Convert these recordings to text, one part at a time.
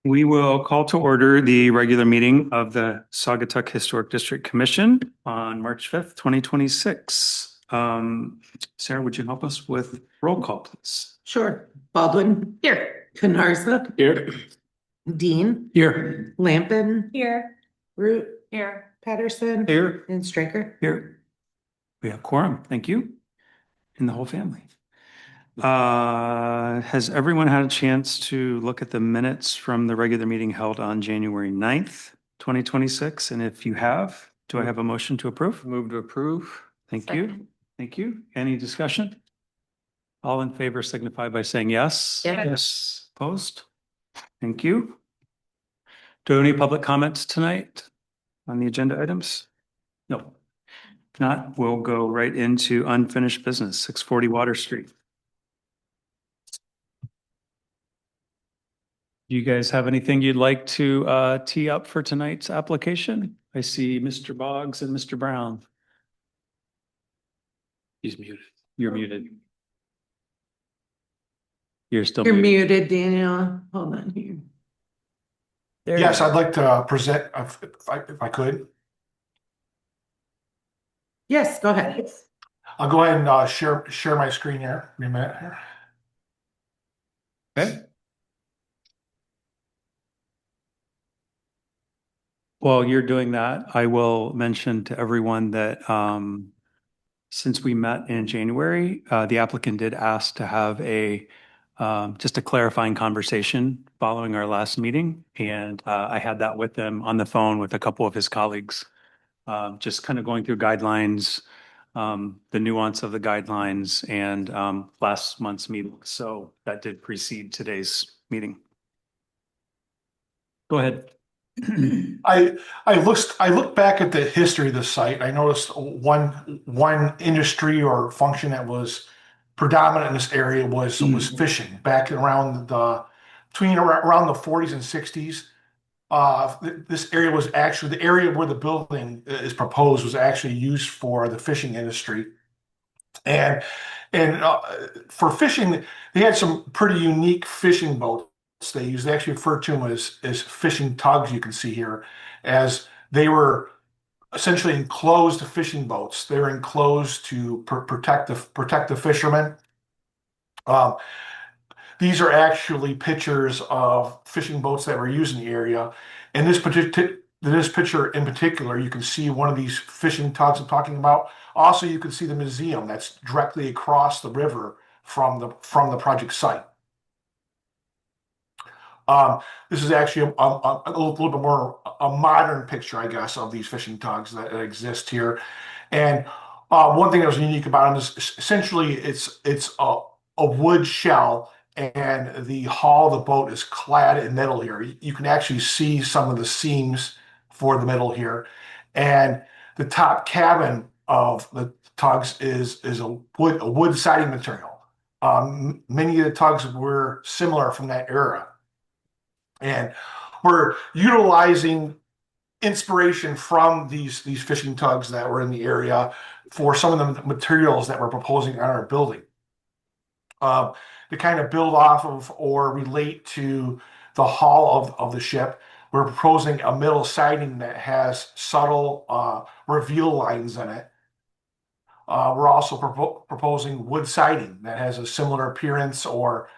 We will call to order the regular meeting of the Saugatuck Historic District Commission on March 5th, 2026. Sarah, would you help us with roll call, please? Sure. Baldwin. Here. Canarza. Here. Dean. Here. Lampin. Here. Root. Here. Patterson. Here. And Straker. Here. We have quorum. Thank you. And the whole family. Has everyone had a chance to look at the minutes from the regular meeting held on January 9th, 2026? And if you have, do I have a motion to approve? Move to approve. Thank you. Thank you. Any discussion? All in favor signify by saying yes. Yes. Opposed? Thank you. Do we have any public comments tonight on the agenda items? No. If not, we'll go right into unfinished business, 640 Water Street. Do you guys have anything you'd like to tee up for tonight's application? I see Mr. Boggs and Mr. Brown. He's muted. You're muted. You're still You're muted. muted, Daniel. Hold on here. There Yes, you go. I'd like to present, if I could. Yes, go ahead. I'll go ahead and share my screen here. Give me a minute here. Okay. While you're doing that, I will mention to everyone that since we met in January, the applicant did ask to have just a clarifying conversation following our last meeting. And I had that with him on the phone with a couple of his colleagues, just kind of going through guidelines, the nuance of the guidelines and last month's meeting. So that did precede today's meeting. Go ahead. I looked back at the history of the site. I noticed one industry or function that was predominant in this area was fishing back around around the 40s and 60s. This area was actually the area where the building is proposed was actually used for the fishing industry, and for fishing they had some pretty unique fishing boats. They actually refer to them as fishing tugs. You can see here, as they were essentially enclosed fishing boats. They were enclosed to protect the fishermen. These are actually pictures of fishing boats that were used in the area. In this picture in particular, you can see one of these fishing tugs I'm talking about. Also, you can see the museum that's directly across the river from the project site. This is actually a little bit more a modern picture, I guess, of these fishing tugs that exist here. And one thing that was unique about them is essentially it's a wood shell, and the hull of the boat is clad in metal here. You can actually see some of the seams for the metal here. And the top cabin of the tugs is a wood siding material. Many of the tugs were similar from that era. And we're utilizing inspiration from these fishing tugs that were in the area for some of the materials that we're proposing on our building. To kind of build off of or relate to the hull of the ship, we're proposing a metal siding that has subtle reveal lines in it. We're also proposing wood siding that has a similar appearance or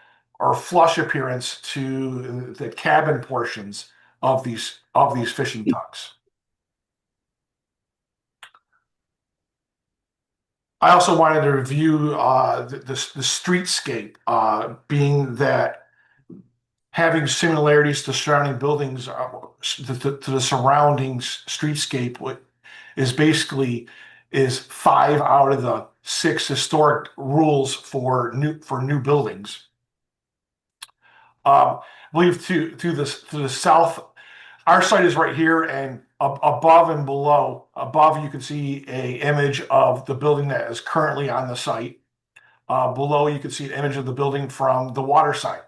flush appearance to the cabin portions of these fishing tugs. I also wanted to review the streetscape, being that having similarities to surrounding buildings, to the surroundings streetscape is 5 out of the 6 historic rules for new buildings. I believe to the south, our site is right here, and above and below. Above, you can see an image of the building that is currently on the site. Below, you can see an image of the building from the water side.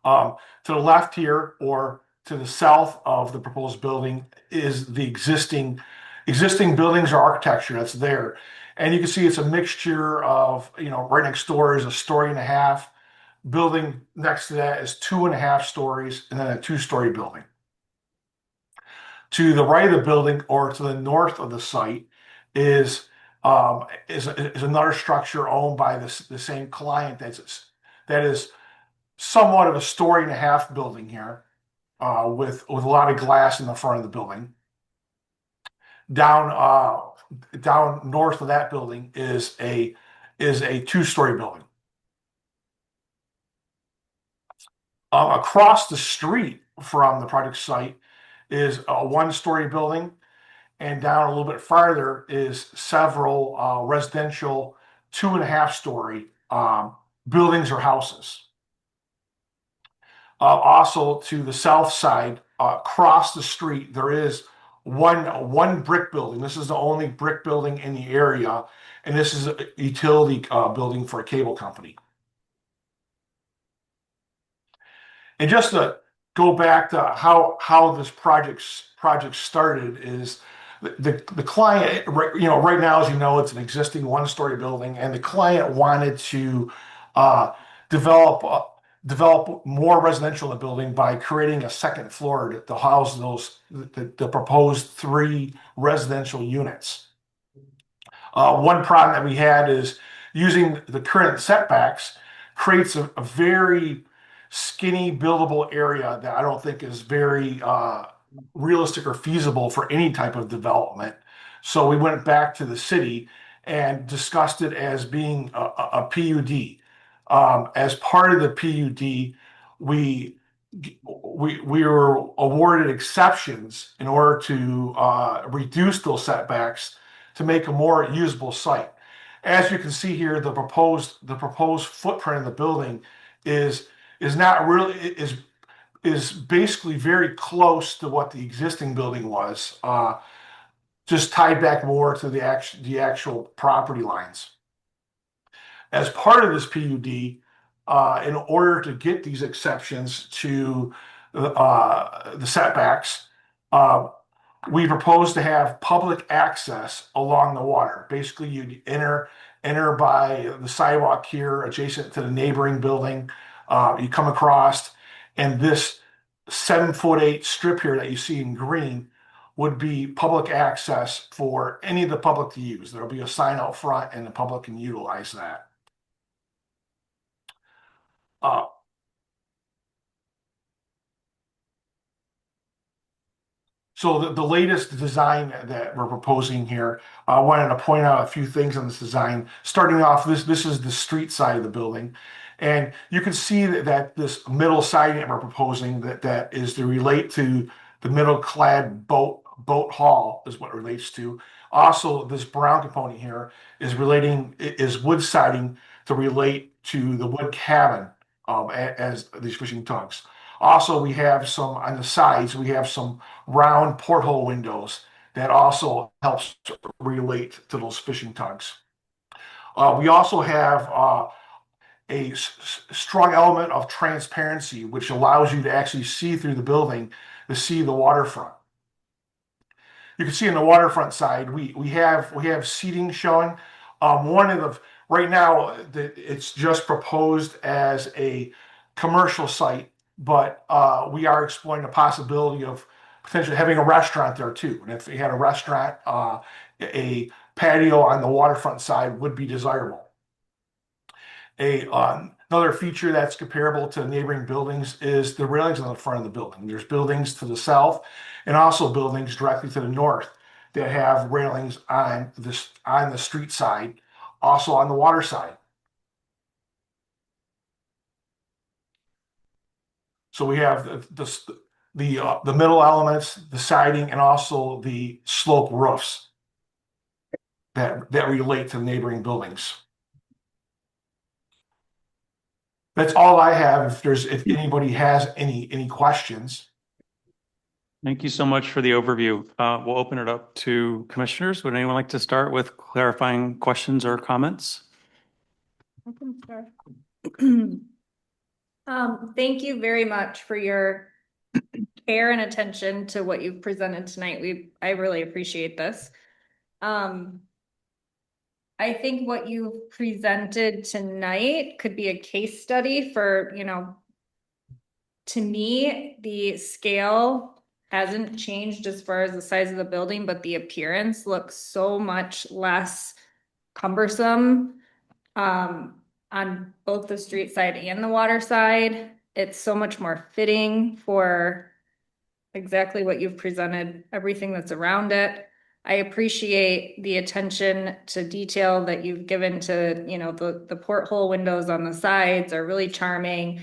To the left here, or to the south of the proposed building, is the existing buildings or architecture that's there. And you can see it's a mixture of, right next door is a story and a half building next to that is 2.5 stories, and then a 2-story building. To the right of the building, or to the north of the site, is another structure owned by the same client. That is somewhat of a 1.5-story building here, with a lot of glass in the front of the building. Down north of that building is a 2-story building. Across the street from the project site is a 1-story building, and down a little bit farther is several residential 2.5-story buildings or houses. Also to the south side, across the street, there is one brick building. This is the only brick building in the area, and this is a utility building for a cable company. And just to go back to how this project started, is the client, right now, as you know, it's an existing 1-story building, and the client wanted to develop more residential in the building by creating a second floor to house the proposed 3 residential units. One problem that we had is using the current setbacks creates a very skinny buildable area that I don't think is very realistic or feasible for any type of development. So we went back to the city and discussed it as being a PUD. As part of the PUD, we were awarded exceptions in order to reduce those setbacks to make a more usable site. As you can see here, the proposed footprint of the building is not really is basically very close to what the existing building was, just tied back more to the actual property lines. As part of this PUD, in order to get these exceptions to the setbacks, we propose to have public access along the water. Basically, you'd enter by the sidewalk here, adjacent to the neighboring building. You come across, and this 7'8" strip here that you see in green would be public access for any of the public to use. There'll be a sign out front, and the public can utilize that. So the latest design that we're proposing here, I wanted to point out a few things on this design. Starting off, this is the street side of the building, and you can see that this middle siding that we're proposing, that is to relate to the middle clad boat hall, is what it relates to. Also, this brown component here is wood siding to relate to the wood cabin, as these fishing tugs. Also, we have some on the sides, we have some round porthole windows that also helps to relate to those fishing tugs. We also have a strong element of transparency, which allows you to actually see through the building to see the waterfront. You can see on the waterfront side, we have seating showing. Right now, it's just proposed as a commercial site, but we are exploring the possibility of potentially having a restaurant there too. And if we had a restaurant, a patio on the waterfront side would be desirable. Another feature that's comparable to neighboring buildings is the railings on the front of the building. There's buildings to the south and also buildings directly to the north that have railings on the street side, also on the water side. So we have the middle elements, the siding, and also the slope roofs that relate to neighboring buildings. That's all I have. If anybody has any questions. Thank you so much for the overview. We'll open it up to commissioners. Would anyone like to start with clarifying questions or comments? I can start. Thank you very much for your care and attention to what you've presented tonight. I really appreciate this. I think what you presented tonight could be a case study for, to me, the scale hasn't changed as far as the size of the building, but the appearance looks so much less cumbersome. On both the street side and the water side, it's so much more fitting for exactly what you've presented, everything that's around it. I appreciate the attention to detail that you've given to, the porthole windows on the sides are really charming.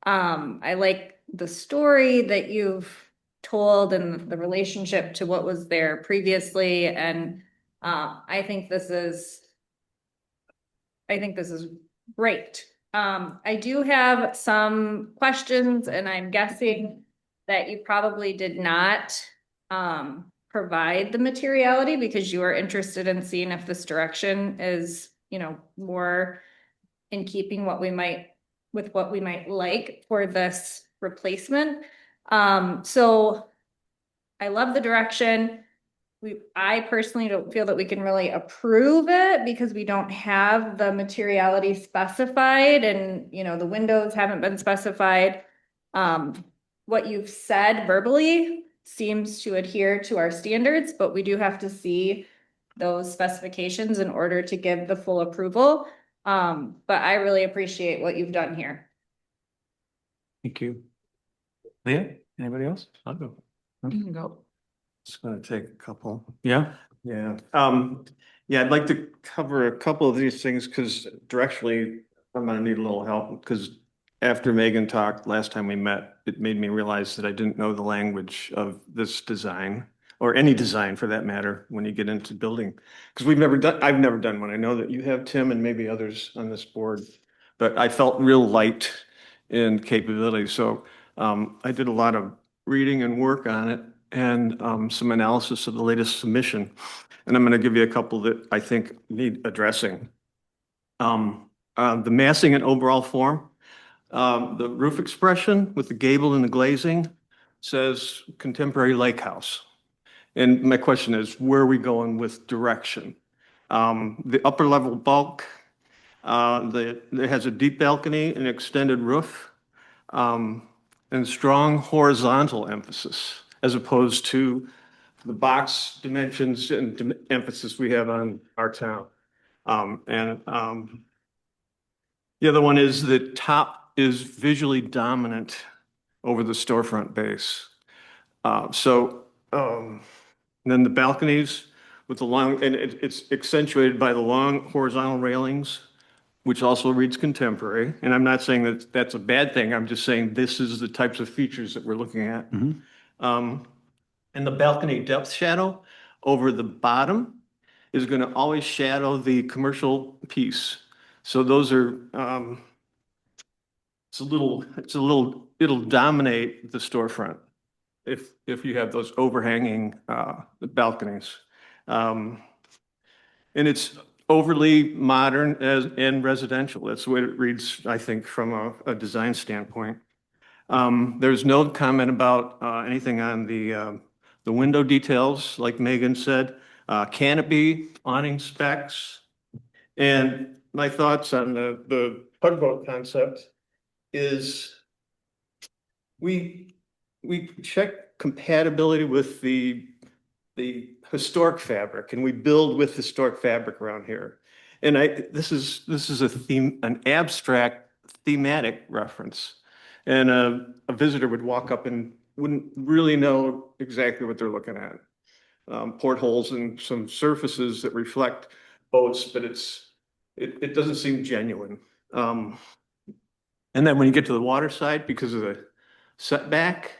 I like the story that you've told and the relationship to what was there previously. And I think this is great. I do have some questions, and I'm guessing that you probably did not provide the materiality because you are interested in seeing if this direction is, more in keeping with what we might like for this replacement. So I love the direction. I personally don't feel that we can really approve it because we don't have the materiality specified and, the windows haven't been specified. What you've said verbally seems to adhere to our standards, but we do have to see those specifications in order to give the full approval. But I really appreciate what you've done here. Thank you. Leah, anybody else? I'll go. You can go. Just gonna take a couple. Yeah, Yeah, yeah, I'd like to cover a couple of these things because directionally, I'm gonna need a little help because after Megan talked last time we met, it made me realize that I didn't know the language of this design or any design for that matter when you get into building. Because I've never done one. I know that you have, Tim, and maybe others on this board, but I felt real light in capability. So I did a lot of reading and work on it and some analysis of the latest submission. And I'm going to give you a couple that I think need addressing. The massing and overall form, the roof expression with the gable and the glazing says contemporary lake house. And my question is, where are we going with direction? The upper level bulk, it has a deep balcony and extended roof, and strong horizontal emphasis as opposed to the box dimensions and emphasis we have on our town. The other one is the top is visually dominant over the storefront base. Then the balconies with the long, and it's accentuated by the long horizontal railings, which also reads contemporary. And I'm not saying that that's a bad thing. I'm just saying this is the types of features that we're looking at. And the balcony depth shadow over the bottom is going to always shadow the commercial piece. So those are, it'll dominate the storefront if you have those overhanging balconies. And it's overly modern and residential. That's the way it reads, I think, from a design standpoint. There's no comment about anything on the window details, like Megan said, canopy, awning specs. And my thoughts on the tugboat concept is we check compatibility with the historic fabric, and we build with historic fabric around here. And this is a theme, an abstract thematic reference. And a visitor would walk up and wouldn't really know exactly what they're looking at. Portholes and some surfaces that reflect boats, but it doesn't seem genuine. And then when you get to the water side, because of the setback,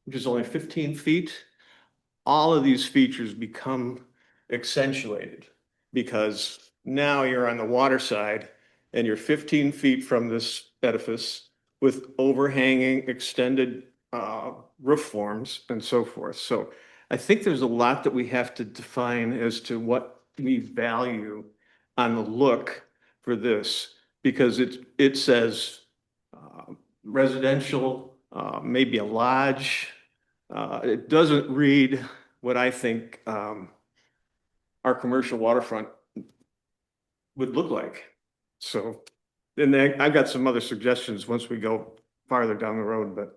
which is only 15 feet, all of these features become accentuated because now you're on the water side and you're 15 feet from this edifice with overhanging extended roof forms and so forth. So I think there's a lot that we have to define as to what we value on the look for this, because it says residential, maybe a lodge. It doesn't read what I think our commercial waterfront would look like. So, and then I've got some other suggestions once we go farther down the road, but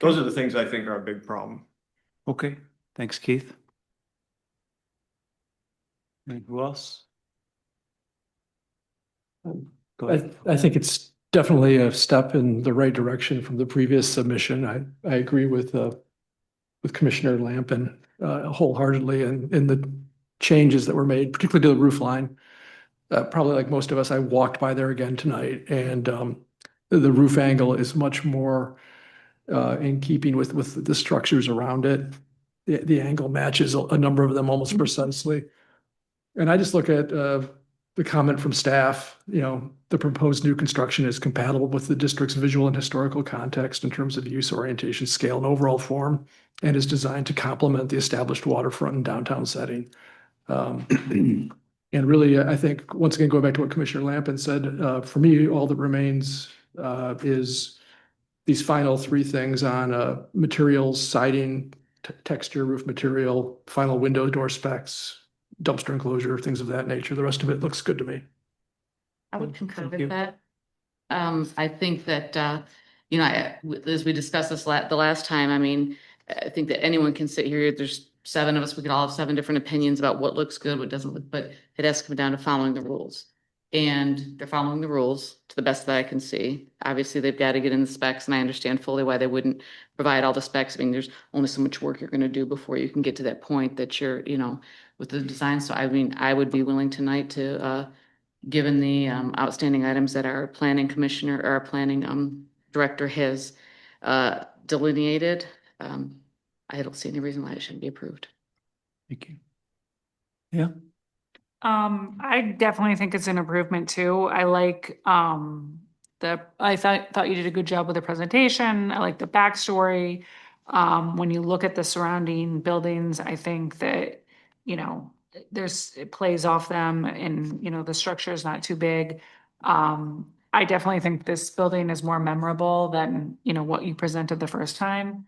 those are the things I think are a big problem. Okay, thanks, Keith. And who else? Go ahead. I think it's definitely a step in the right direction from the previous submission. I agree with Commissioner Lampin wholeheartedly in the changes that were made, particularly to the roof line. Probably like most of us, I walked by there again tonight, and the roof angle is much more in keeping with the structures around it. The angle matches a number of them almost precisely. And I just look at the comment from staff, the proposed new construction is compatible with the district's visual and historical context in terms of use, orientation, scale, and overall form, and is designed to complement the established waterfront and downtown setting. And really, I think, once again, going back to what Commissioner Lampin said, for me, all that remains is these final three things on materials, siding, texture, roof material, final window door specs, dumpster enclosure, things of that nature. The rest of it looks good to me. I would concur Thank you. with that. I think that, as we discussed this the last time, I mean, I think that anyone can sit here, there's 7 of us, we could all have 7 different opinions about what looks good, what doesn't look, but it has to come down to following the rules. And they're following the rules to the best that I can see. Obviously, they've got to get in the specs, and I understand fully why they wouldn't provide all the specs. I mean, there's only so much work you're going to do before you can get to that point that you're, with the design. So, I mean, I would be willing tonight to, given the outstanding items that our planning commissioner or our planning director has delineated, I don't see any reason why it shouldn't be approved. Thank you. Yeah. I definitely think it's an improvement too. I like, I thought you did a good job with the presentation. I like the backstory. When you look at the surrounding buildings, I think that, it plays off them, and, the structure is not too big. I definitely think this building is more memorable than, what you presented the first time.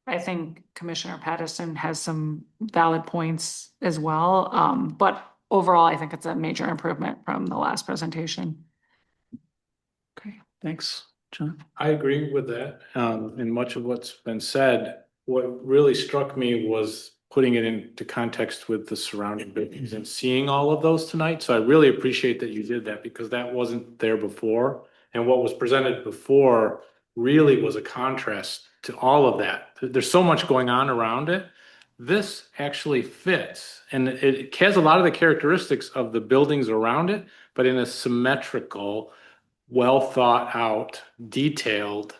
I think Commissioner Patterson has some valid points as well. But overall, I think it's a major improvement from the last presentation. Okay, thanks, John. I agree with that, and much of what's been said. What really struck me was putting it into context with the surrounding buildings and seeing all of those tonight. So I really appreciate that you did that, because that wasn't there before. And what was presented before really was a contrast to all of that. There's so much going on around it. This actually fits, and it has a lot of the characteristics of the buildings around it, but in a symmetrical, well thought out, detailed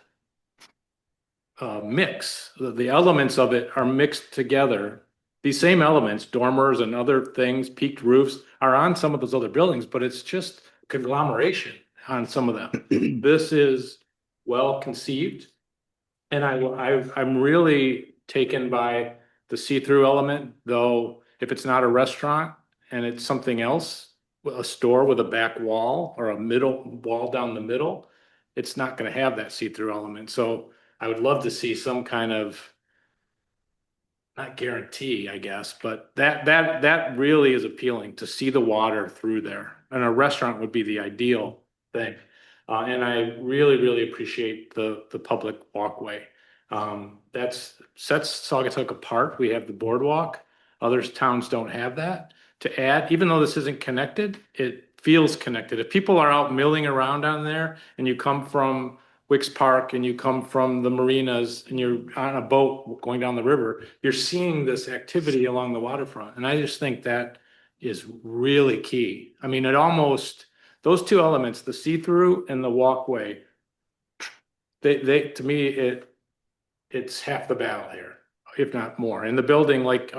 mix. The elements of it are mixed together. These same elements, dormers and other things, peaked roofs, are on some of those other buildings, but it's just conglomeration on some of them. This is well conceived, and I'm really taken by the see-through element, though. If it's not a restaurant and it's something else, a store with a back wall or a middle wall down the middle, it's not going to have that see-through element. So I would love to see some kind of, not guarantee, I guess, but that really is appealing, to see the water through there. And a restaurant would be the ideal thing. And I really, really appreciate the public walkway. That sets Saugatuck apart. We have the boardwalk. Other towns don't have that. To add, even though this isn't connected, it feels connected. If people are out milling around on there, and you come from Wicks Park and you come from the marinas and you're on a boat going down the river, you're seeing this activity along the waterfront. And I just think that is really key. I mean, it almost, those two elements, the see-through and the walkway, they to me, it's half the battle here, if not more. And the building, like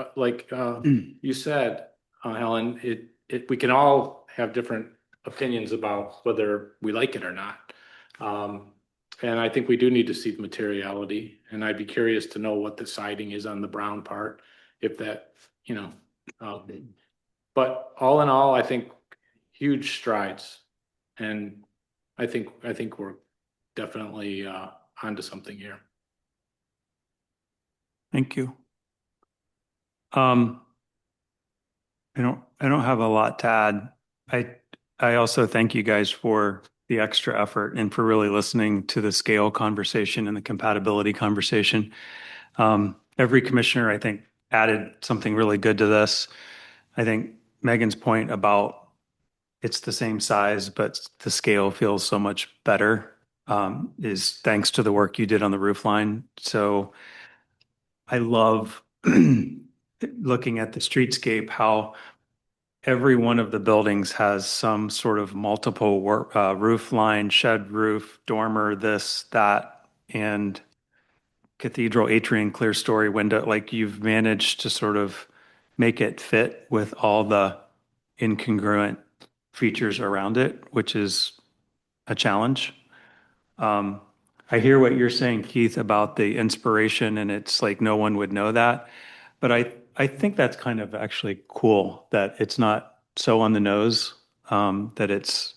you said, Helen, we can all have different opinions about whether we like it or not. And I think we do need to see the materiality, and I'd be curious to know what the siding is on the brown part, if that, but all in all, I think huge strides, and I think we're definitely onto something here. Thank you. I don't don't have a lot to add. I also thank you guys for the extra effort and for really listening to the scale conversation and the compatibility conversation. Every commissioner, I think, added something really good to this. I think Megan's point about it's the same size, but the scale feels so much better, is thanks to the work you did on the roof line. So I love looking at the streetscape, how every one of the buildings has some sort of multiple roof line, shed roof, dormer, this, that, and cathedral atrium, clear story window. Like you've managed to sort of make it fit with all the incongruent features around it, which is a challenge. I hear what you're saying, Keith, about the inspiration, and it's like no one would know that. But I think that's kind of actually cool that it's not so on the nose, that it's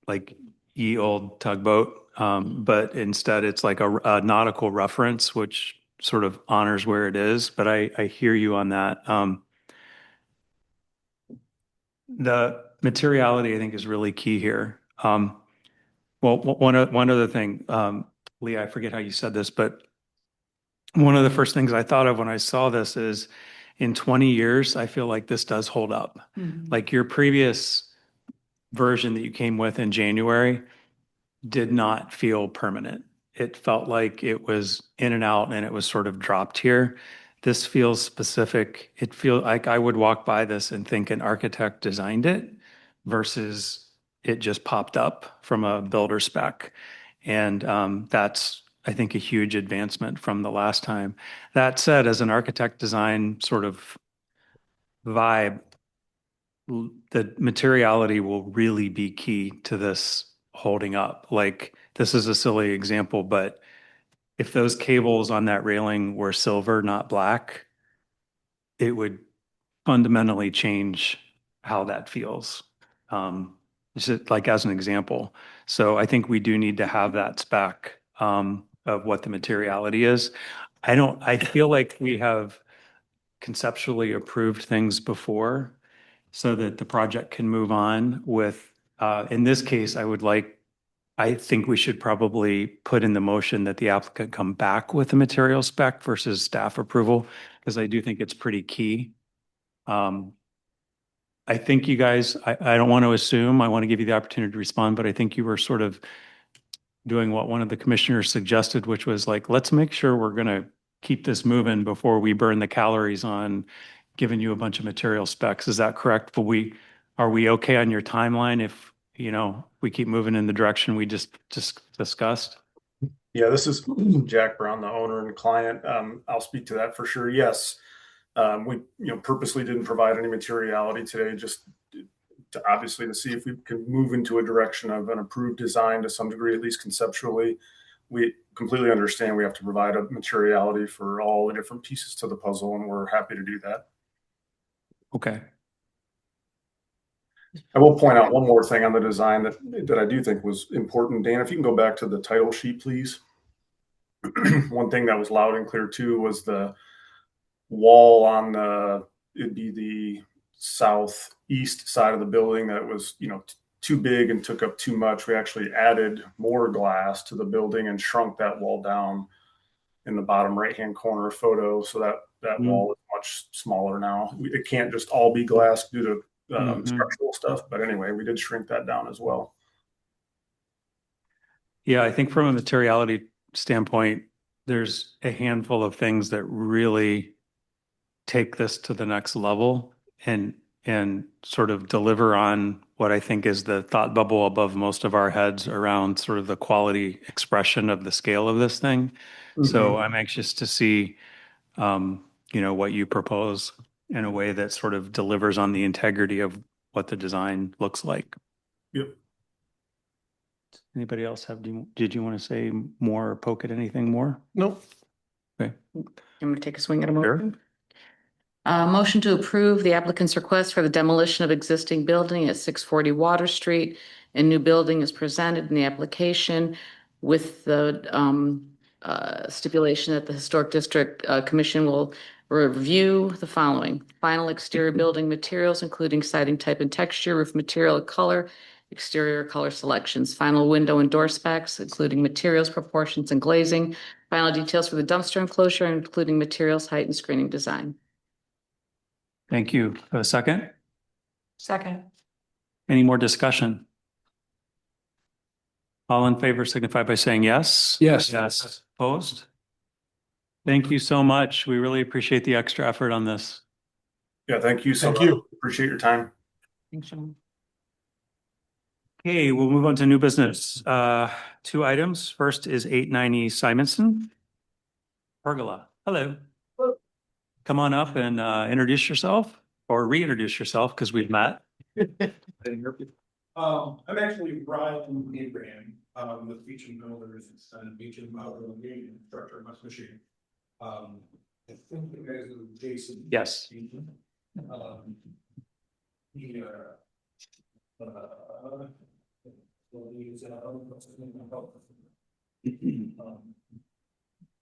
like ye old tugboat, but instead it's like a nautical reference, which sort of honors where it is. But I hear you on that. The materiality, I think, is really key here. Well, one other thing, Lee, I forget how you said this, but one of the first things I thought of when I saw this is in 20 years, I feel like this does hold up. Like your previous version that you came with in January did not feel permanent. It felt like it was in and out and it was sort of dropped here. This feels specific. It feels like I would walk by this and think an architect designed it versus it just popped up from a builder spec. And that's, I think, a huge advancement from the last time. That said, as an architect design sort of vibe, the materiality will really be key to this holding up. Like, this is a silly example, but if those cables on that railing were silver, not black, it would fundamentally change how that feels. Just like as an example. So I think we do need to have that spec of what the materiality is. I feel like we have conceptually approved things before so that the project can move on with, in this case, I think we should probably put in the motion that the applicant come back with a material spec versus staff approval, because I do think it's pretty key. I think you guys, I don't want to assume, I want to give you the opportunity to respond, but I think you were sort of doing what one of the commissioners suggested, which was like, let's make sure we're going to keep this moving before we burn the calories on giving you a bunch of material specs. Is that correct? But are we okay on your timeline if, we keep moving in the direction we just discussed? Yeah, this is Jack Brown, the owner and client. I'll speak to that for sure. Yes. We, purposely didn't provide any materiality today, just to see if we can move into a direction of an approved design to some degree, at least conceptually. We completely understand we have to provide a materiality for all the different pieces to the puzzle, and we're happy to do that. Okay. I will point out one more thing on the design that I do think was important. Dan, if you can go back to the title sheet, please. One thing that was loud and clear too was the wall on it'd be the southeast side of the building that was, too big and took up too much. We actually added more glass to the building and shrunk that wall down in the bottom right-hand corner photo. So that wall is much smaller now. It can't just all be glass due to structural stuff. But anyway, we did shrink that down as well. Yeah, I think from a materiality standpoint, there's a handful of things that really take this to the next level and sort of deliver on what I think is the thought bubble above most of our heads around sort of the quality expression of the scale of this thing. So I'm anxious to see, what you propose in a way that sort of delivers on the integrity of what the design looks like. Yep. Anybody else did you want to say more or poke at anything more? Nope. Okay. I'm going to take a swing at a motion. Motion to approve the applicant's request for the demolition of existing building at 640 Water Street. A new building is presented in the application with the stipulation that the Historic District Commission will Review the following: final exterior building materials, including siding type and texture, roof material, color, exterior color selections, final window and door specs, including materials, proportions, and glazing, final details for the dumpster enclosure, including materials, height, and screening design. Thank you. A second? Second. Any more discussion? All in favor signify by saying yes. Yes. Yes. Opposed? Thank you so much. We really appreciate the extra effort on this. Yeah, thank you so Thank much. you. Appreciate your time. Thanks, Sean. Okay, we'll move on to new business. Two items. First is 890 Simonson. Pergola. Hello. Come on up and introduce yourself or reintroduce yourself because we've met. I'm actually Brian Abraham, with Beecham Builders and Beecham Structure West Michigan. I think you guys are Jason. Yes. He, well, he's, what's his name?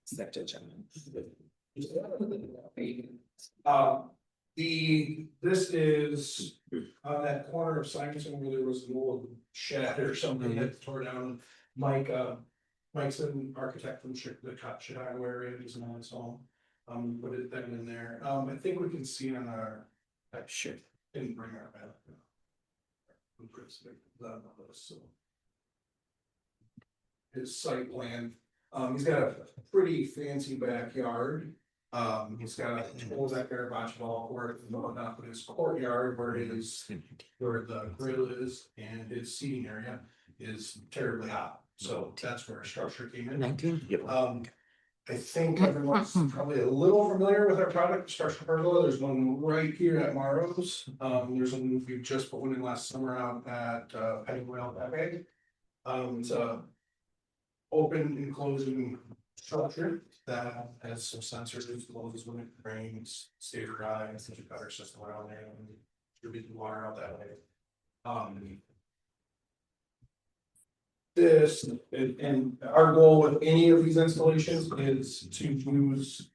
Secretary General. This is on that corner of Simonson where there was an old shed or something that tore down. Mike's an architect from the Chicago area, he's on his own. Put it then in there. I think we can see on our, shit, didn't bring our back. So. His site plan, he's got a pretty fancy backyard. He's got a whole backyard basketball court and whatnot, but his courtyard where the grill is and his seating area is terribly hot. So that's where our structure came in. I think everyone's probably a little familiar with our product, Structure Pergola. There's one right here at Maro's. There's one we just put one in last summer out at Pennywell Cafe. It's a open enclosing structure that has some sensors, closes when it rains, stays dry, and such a gutter system around there and distribute the water out that way. This and our goal with any of these installations is to use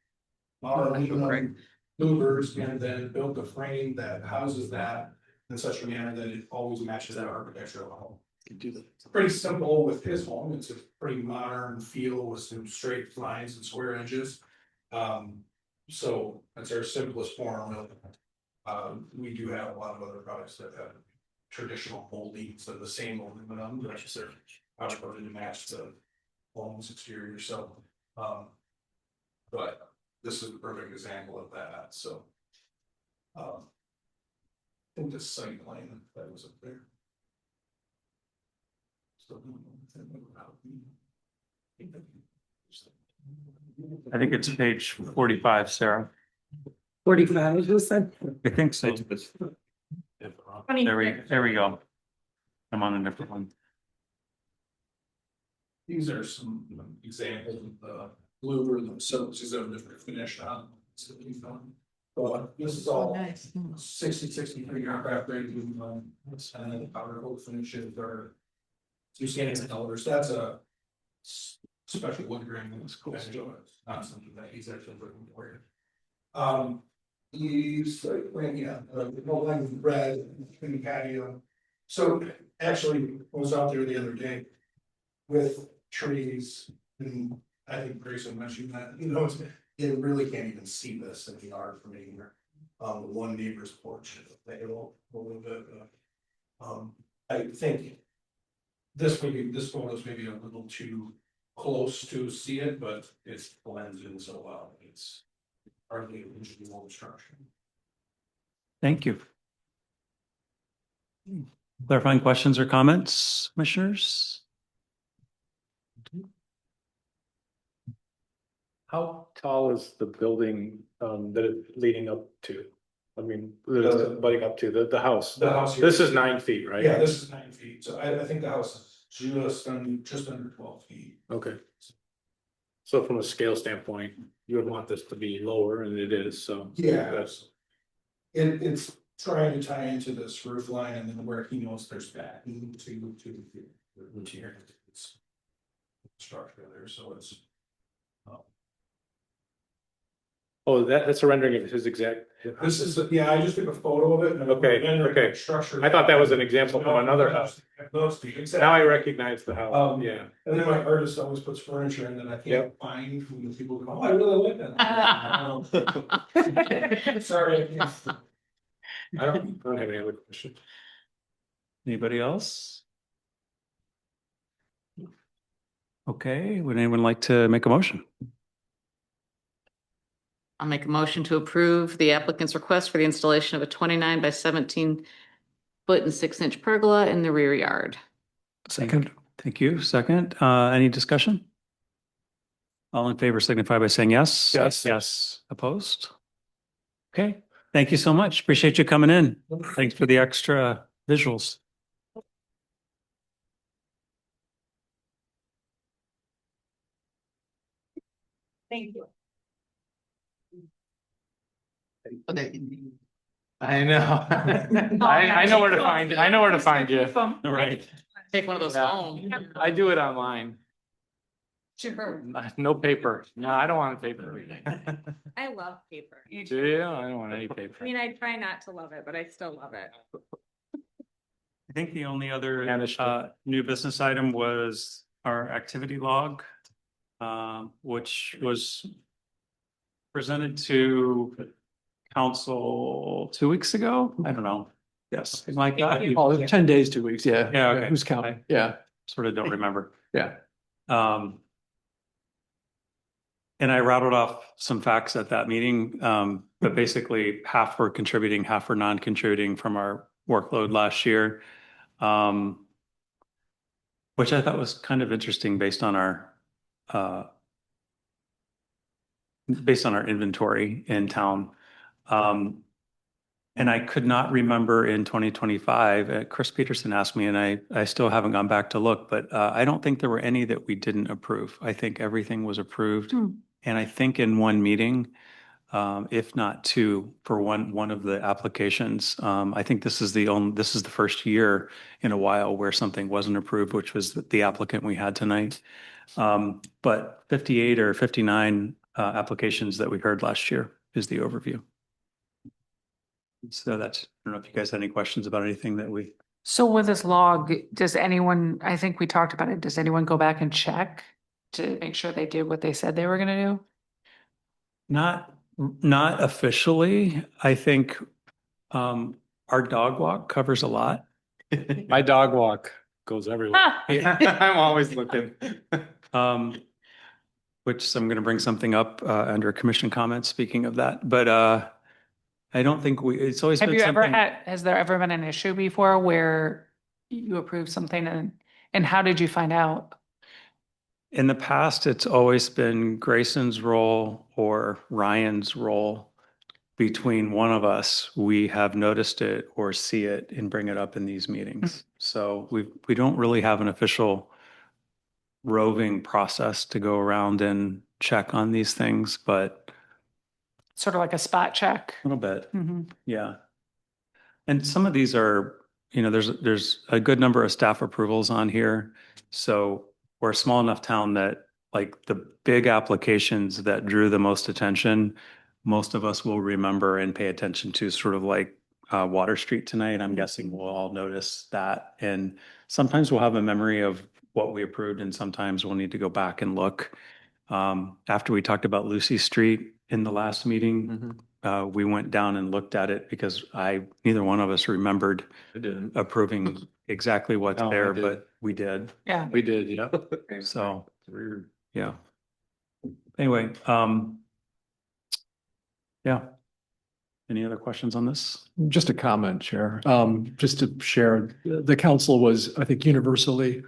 our louvers and then build the frame that houses that in such a manner that it always matches that architectural home. It's pretty simple with his home. It's a pretty modern feel with some straight lines and square edges. So that's our simplest form. We do have a lot of other products that have traditional moldings of the same aluminum, but they're to match the home's exterior. So, but this is a perfect example of that. So, I think the site plan that was up there. I think it's page 45, Sarah. 45, you said? I think so. There we go. I'm on a different one. These are some examples of the louver themselves. These are different finish on. But this is all 63 aircraft rated, and then the powder coat finishes are two scanning colors. That's a special wood grain. That's cool. Not something that he's actually looking for. He's like, yeah, the whole line with red in the patio. So actually, I was out there the other day with trees, and I think Grayson mentioned that, you know, it really can't even see this in the yard from here. One neighbor's porch, a little bit. I think this photo is maybe a little too close to see it, but it blends in so well. It's hardly an individual structure. Thank you. Clarifying questions or comments, commissioners? How tall is the building that it's leading up to? I mean, that it's budding up to the house. The house here. This is 9 feet, right? Yeah, this is 9 feet. So I think the house is just under 12 feet. Okay. So from a scale standpoint, you would want this to be lower, and it is, so. Yeah. That's, It's trying to tie into this roof line and then where he knows there's backing to the interior. It's structure there, so it's. Oh, that's a rendering of his exact. This is, yeah, I just took a photo of it. and Okay, then okay. Structure. I thought that was an example from another house. Those two, exactly. Now I recognize the house, Yeah, and then my artist always puts furniture in that I can't find from the people who go, oh, I really like that. Sorry. I don't have any other questions. Anybody else? Okay, would anyone like to make a motion? I'll make a motion to approve the applicant's request for the installation of a 29 by 17 foot and 6-inch pergola in the rear yard. Second. Thank you. Second, any discussion? All in favor signify by saying yes. Yes. Yes. Opposed? Okay, thank you so much. Appreciate you coming in. Thanks for the extra visuals. Thank you. I know. I know where to find, I know where to find you. All right. Take one of those Yeah. home. I do it online. Sure. No paper. No, I don't want paper. I love paper. Do you? I don't want any I paper. mean, I try not to love it, but I still love it. I think the only other Vanished. new business item was our activity log, which was presented to council 2 weeks ago. I don't know. Yes, something like that. Oh, 10 days, 2 weeks, yeah. Yeah, okay. Who's counting? Yeah, Sort of don't remember. yeah. And I rattled off some facts at that meeting, but basically half were contributing, half were non-contributing from our workload last year. Which I thought was kind of interesting based on our inventory in town. And I could not remember in 2025, Chris Peterson asked me, and I still haven't gone back to look, but I don't think there were any that we didn't approve. I think everything was approved. And I think in one meeting, if not two, for one of the applications, I think this is the first year in a while where something wasn't approved, which was the applicant we had tonight. But 58 or 59 applications that we heard last year is the overview. So that's, I don't know if you guys had any questions about anything that we. So with this log, does anyone, I think we talked about it, does anyone go back and check to make sure they did what they said they were gonna do? Not officially. I think our dog walk covers a lot. My dog walk goes everywhere. I'm always looking. Which I'm going to bring something up under commission comments, speaking of that. But I don't think it's always Have been you ever something. has there ever been an issue before where you approved something and how did you find out? In the past, it's always been Grayson's role or Ryan's role. Between one of us, we have noticed it or see it and bring it up in these meetings. So we don't really have an official roving process to go around and check on these things, but Sort of like a spot check. a little bit, Mhm. yeah. And some of these are, there's a good number of staff approvals on here. So we're a small enough town that like the big applications that drew the most attention, most of us will remember and pay attention to, sort of like Water Street tonight. I'm guessing we'll all notice that. And sometimes we'll have a memory of what we approved and sometimes we'll need to go back and look. After we talked about Lucy Street in the last meeting, we went down and looked at it because neither one of us remembered approving exactly what's No, I there, did. but we did. Yeah. We did, yeah. So, yeah. Anyway, yeah. Any other questions on this? Just a comment, Chair. Just to share, the council was, I think, universally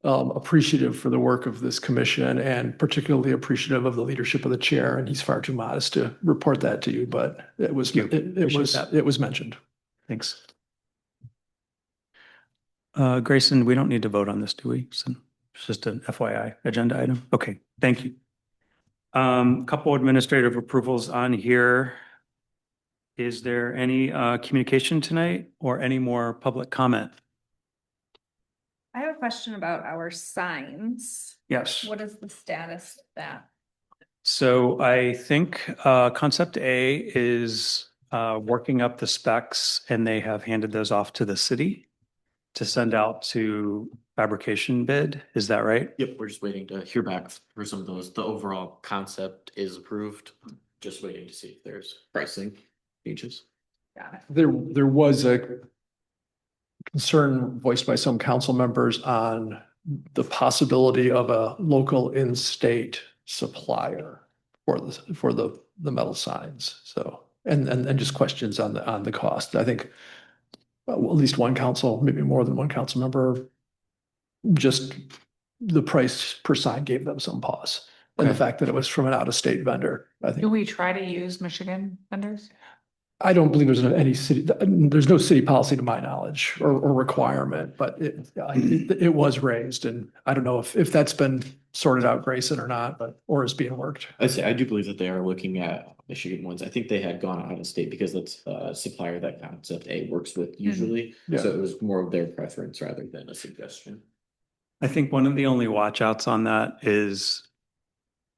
appreciative for the work of this commission and particularly appreciative of the leadership of the chair. And he's far too modest to report that to you, but it was, Thank you. Appreciate that. it was mentioned. Thanks. Grayson, we don't need to vote on this, do we? So it's just an FYI agenda item. Okay, thank you. Couple administrative approvals on here. Is there any communication tonight or any more public comment? I have a question about our signs. Yes. What is the status of that? So I think concept A is working up the specs and they have handed those off to the city to send out to fabrication bid. Is that right? Yep, we're just waiting to hear back for some of those. The overall concept is approved. Just waiting to see if there's pricing changes. There was a concern voiced by some council members on the possibility of a local in-state supplier for the metal signs. So, and just questions on the cost. I think at least one council, maybe more than one council member, just the price per sign gave them some pause. And the Okay. fact that it was from an out-of-state vendor, I Do think. we try to use Michigan vendors? I don't believe there's no city policy to my knowledge or requirement, but it was raised, and I don't know if that's been sorted out, Grayson, or not, or is being worked. I do believe that they are looking at Michigan ones. I think they had gone out of state because that's a supplier that Concept A works with usually. Yeah. So it was more of their preference rather than a suggestion. I think one of the only watch outs on that is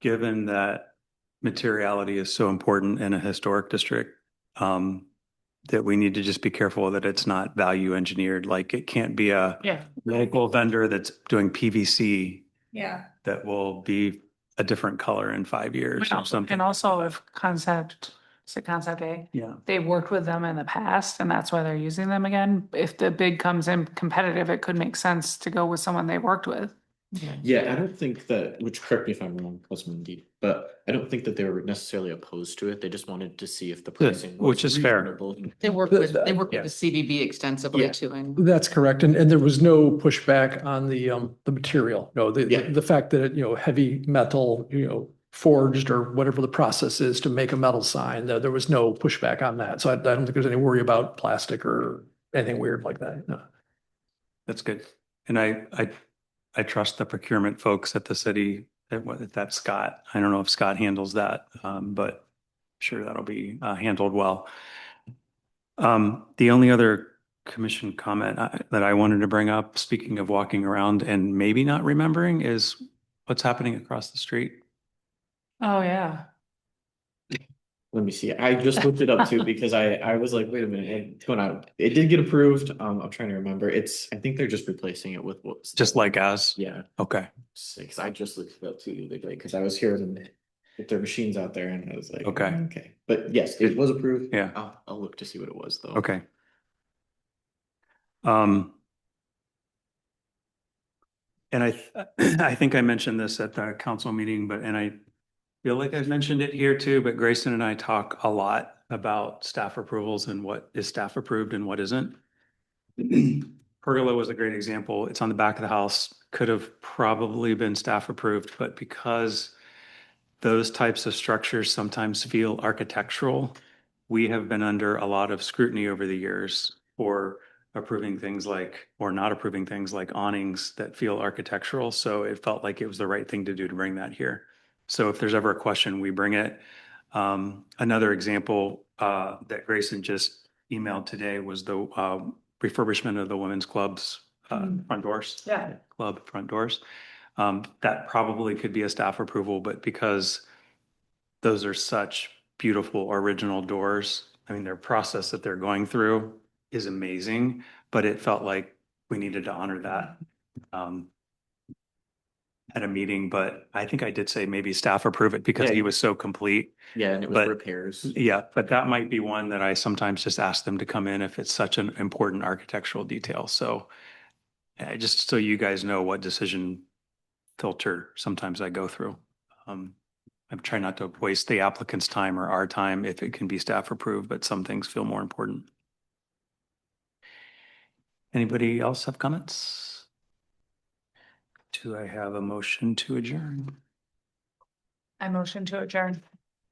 given that materiality is so important in a historic district, that we need to just be careful that it's not value engineered. Like it can't be a Yeah. local vendor that's doing PVC Yeah. that will be a different color in 5 years or something. And also if Concept A, Yeah. they've worked with them in the past and that's why they're using them again. If the bid comes in competitive, it could make sense to go with someone they worked with. Yeah, I don't think that, which correct me if I'm wrong, Councilman Deep, but I don't think that they were necessarily opposed to it. They just wanted to see if the Good, pricing was which is fair. reasonable. They work The- with, they work yeah. with the CVB extensively Yeah. too. And That's correct. And there was no pushback on the material. No, Yeah. the fact that, heavy metal, forged or whatever the process is to make a metal sign, there was no pushback on that. So I don't think there's any worry about plastic or anything weird like that. No. That's good. And I trust the procurement folks at the city, that's Scott. I don't know if Scott handles that, but I'm sure that'll be handled well. The only other commission comment that I wanted to bring up, speaking of walking around and maybe not remembering, is what's happening across the street. Oh, yeah. Let me see. I just looked it up too because I was like, wait a minute, it did get approved. I'm trying to remember. I think they're just replacing it with what's Just like as, yeah. okay, Because I just looked it up too the other day because I was hearing them with their machines out there and I was like, Okay. okay. But yes, it was approved. Yeah. I'll look to see what it was though. okay. And I think I mentioned this at the council meeting, and I feel like I've mentioned it here too, but Grayson and I talk a lot about staff approvals and what is staff approved and what isn't. Pergola was a great example. It's on the back of the house, could have probably been staff approved, but because those types of structures sometimes feel architectural, we have been under a lot of scrutiny over the years for approving things like, or not approving things like awnings that feel architectural. So it felt like it was the right thing to do to bring that here. So if there's ever a question, we bring it. Another example that Grayson just emailed today was the refurbishment of the women's club's front doors. Yeah. Club front doors. That probably could be a staff approval, but because those are such beautiful original doors, I mean, their process that they're going through is amazing, but it felt like we needed to honor that at a meeting, but I think I did say maybe staff approve it because Yeah. he was so complete. Yeah, and it was But- repairs. Yeah, but that might be one that I sometimes just ask them to come in if it's such an important architectural detail. So just so you guys know what decision filter sometimes I go through. I'm trying not to waste the applicant's time or our time if it can be staff approved, but some things feel more important. Anybody else have comments? Do I have a motion to adjourn? I motion to adjourn.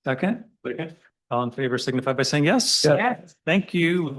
Second? Okay. All in favor signify by saying yes. Yeah. Yes. Thank you.